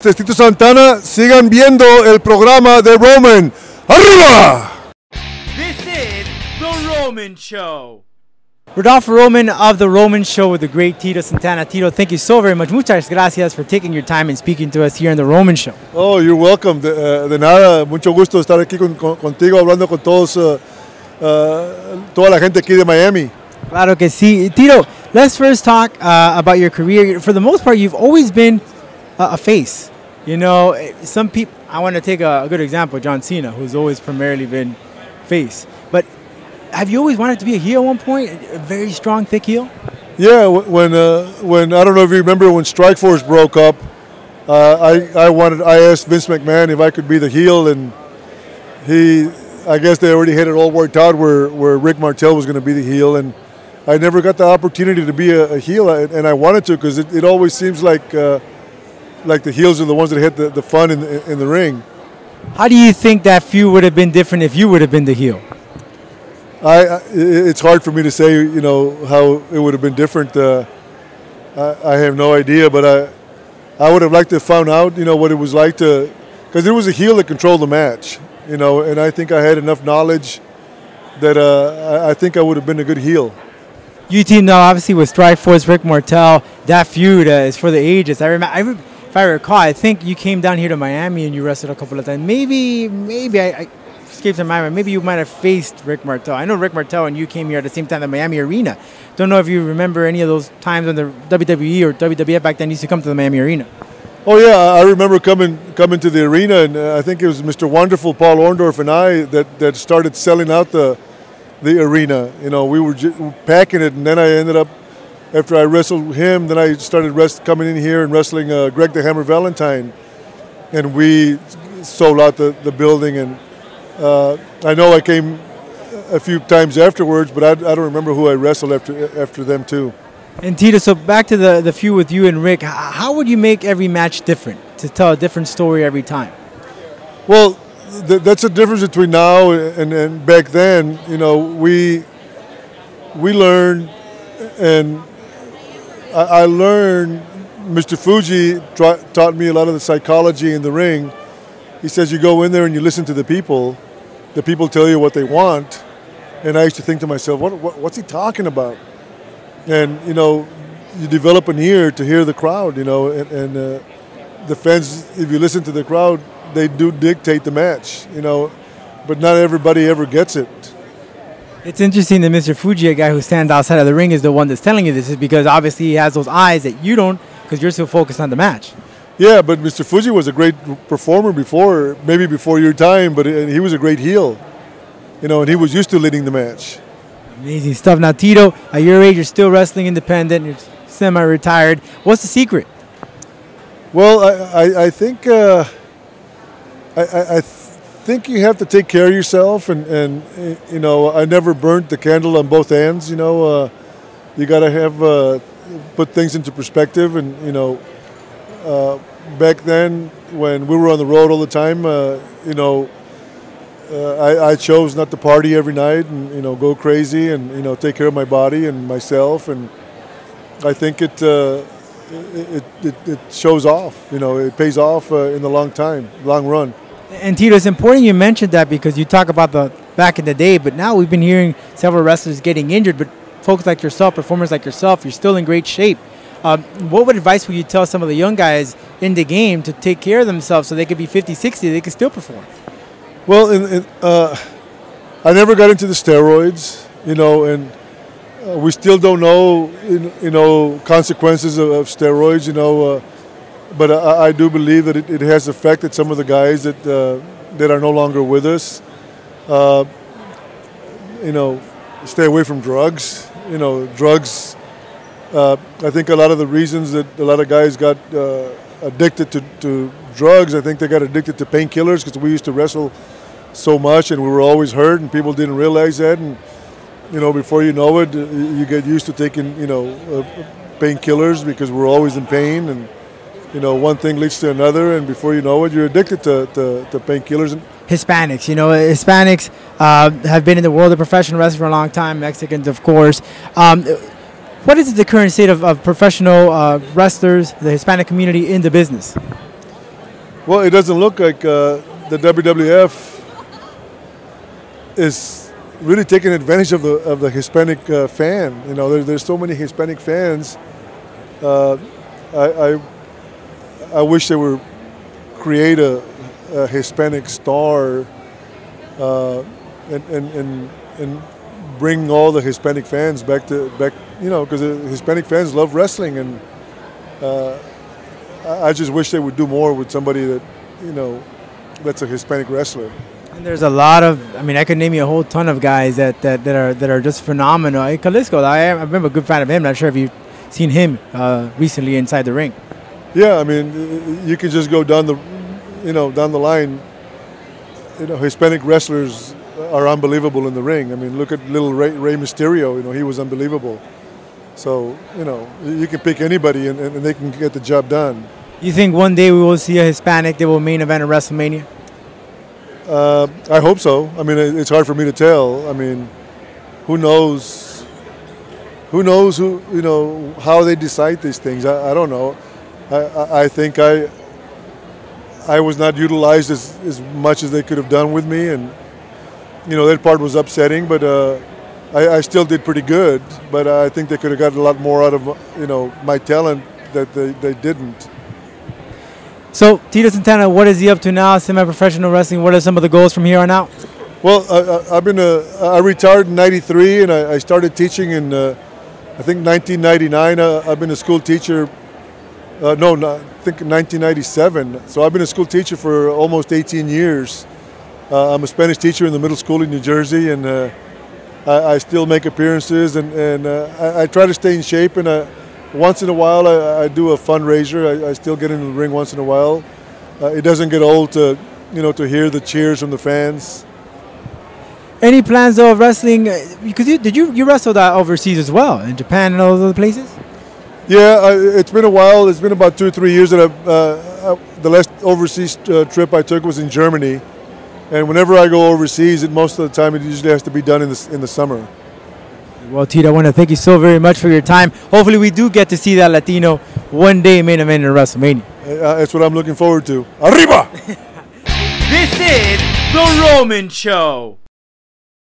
Tito Santana, sigan viendo el programa de Roman. ¡Arriba! This is The Roman Show. Rodolfo Roman of The Roman Show with the great Tito Santana. Tito, thank you so very much. Muchas gracias for taking your time and speaking to us here on The Roman Show. Oh, you're welcome. De nada, mucho gusto estar aquí contigo, hablando con todos, toda la gente aquí de Miami. Claro que sí. Tito, let's first talk about your career. For the most part, you've always been a face. You know, some people, I want to take a good example, John Cena, who's always primarily been face. But have you always wanted to be a heel at one point? A very strong, thick heel? Yeah, when I don't know if you remember when Strikeforce broke up, I asked Vince McMahon if I could be the heel, and I guess they already had it all worked out where Rick Martel was going to be the heel, and I never got the opportunity to be a heel, and I wanted to because it always seems like the heels are the ones that hit the fun in the ring. How do you think that feud would have been different if you would have been the heel? It's hard for me to say, you know, how it would have been different. I have no idea, but I would have liked to have found out, you know, what it was like to, because it was a heel that controlled the match, you know, and I think I had enough knowledge that I think I would have been a good heel. You teamed now, obviously, with Strikeforce, Rick Martel. That feud is for the ages. If I recall, I think you came down here to Miami and you wrestled a couple of times. Maybe I escaped my mind. Maybe you might have faced Rick Martel. I know Rick Martel and you came here at the same time at the Miami Arena. Don't know if you remember any of those times when the WWE or WWF back then used to come to the Miami Arena. Oh yeah, I remember coming to the arena, and I think it was Mr. Wonderful Paul Orndorff and I that started selling out the arena. You know, we were packing it, and then I ended up, after I wrestled him, then I started coming in here and wrestling Greg the Hammer Valentine, and we sold out the building. And I know I came a few times afterwards, but I don't remember who I wrestled after them too. And Tito, so back to the feud with you and Rick, how would you make every match different to tell a different story every time? Well, that's the difference between now and back then. You know, we learned, and I learned. Mr. Fuji taught me a lot of the psychology in the ring. He says you go in there and you listen to the people tell you what they want, and I used to think to myself, what's he talking about? And you know, you develop an ear to hear the crowd. You know, and the fans, if you listen to the crowd, they do dictate the match. You know, but not everybody ever gets it. It's interesting that Mr. Fuji, a guy who stands outside of the ring, is the one that's telling you this, is because obviously he has those eyes that you don't, because you're so focused on the match. Yeah, but Mr. Fuji was a great performer maybe before your time, but he was a great heel. You know, and he was used to leading the match. Amazing stuff. Now, Tito, at your age, you're still wrestling independent, you're semi-retired. What's the secret? Well, I think I think you have to take care of yourself, and you know, I never burnt the candle on both ends. You know, you got to have put things into perspective, and you know, back then when we were on the road all the time, you know, I chose not to party every night and you know, go crazy, and you know, take care of my body and myself, and I think it shows off. You know, it pays off in the long run. And Tito, it's important you mentioned that because you talk about the back in the day, but now we've been hearing several wrestlers getting injured, but folks like yourself, performers like yourself, you're still in great shape. What advice would you tell some of the young guys in the game to take care of themselves so they could be 50, 60, they could still perform? Well, I never got into the steroids, you know, and we still don't know, you know, consequences of steroids, you know, but I do believe that it has affected some of the guys that are no longer with us. You know, stay away from drugs. You know, drugs. I think a lot of the reasons that a lot of guys got addicted to drugs, I think they got addicted to painkillers because we used to wrestle so much and we were always hurt, and people didn't realize that. And you know, before you know it, you get used to taking, you know, painkillers because we're always in pain, and you know, one thing leads to another, and before you know it, you're addicted to painkillers. Hispanics, you know, Hispanics have been in the world of professional wrestling for a long time. Mexicans, of course. What is the current state of professional wrestlers, the Hispanic community in the business? Well, it doesn't look like the WWF is really taking advantage of the Hispanic fan. You know, there's so many Hispanic fans. I wish they would create a Hispanic star and bring all the Hispanic fans back. You know, because the Hispanic fans love wrestling, and I just wish they would do more with somebody that, you know, that's a Hispanic wrestler. And there's a lot of, I mean, I could name you a whole ton of guys that are just phenomenal. Hey, Kalisco, I've been a good fan of him. Not sure if you've seen him recently inside the ring. Yeah, I mean, you can just go down the line. You know, Hispanic wrestlers are unbelievable in the ring. I mean, look at little Rey Mysterio. You know, he was unbelievable. So, you know, you can pick anybody and they can get the job done. You think one day we will see a Hispanic that will main event at WrestleMania? I hope so. I mean, it's hard for me to tell. I mean, who knows? Who knows who, you know, how they decide these things? I don't know. I think I was not utilized as much as they could have done with me, and you know, that part was upsetting. But I still did pretty good. But I think they could have gotten a lot more out of, you know, my talent that they didn't. So, Tito Santana, what is he up to now? Semi-professional wrestling. What are some of the goals from here on out? Well, I retired in '93, and I started teaching in I think 1999. I've been a school teacher. I think 1997. So I've been a school teacher for almost 18 years. I'm a Spanish teacher in the middle school in New Jersey, and I still make appearances, and I try to stay in shape. And once in a while, I do a fundraiser. I still get into the ring once in a while. It doesn't get old to, you know, to hear the cheers from the fans. Any plans though of wrestling? Because you wrestled overseas as well, in Japan and all those other places? Yeah, it's been a while. It's been about 2 or 3 years that the last overseas trip I took was in Germany. And whenever I go overseas, most of the time it usually has to be done in the summer. Well, Tito, I want to thank you so very much for your time. Hopefully we do get to see that Latino one day main event in WrestleMania. That's what I'm looking forward to. Arriba! This is The Roman Show.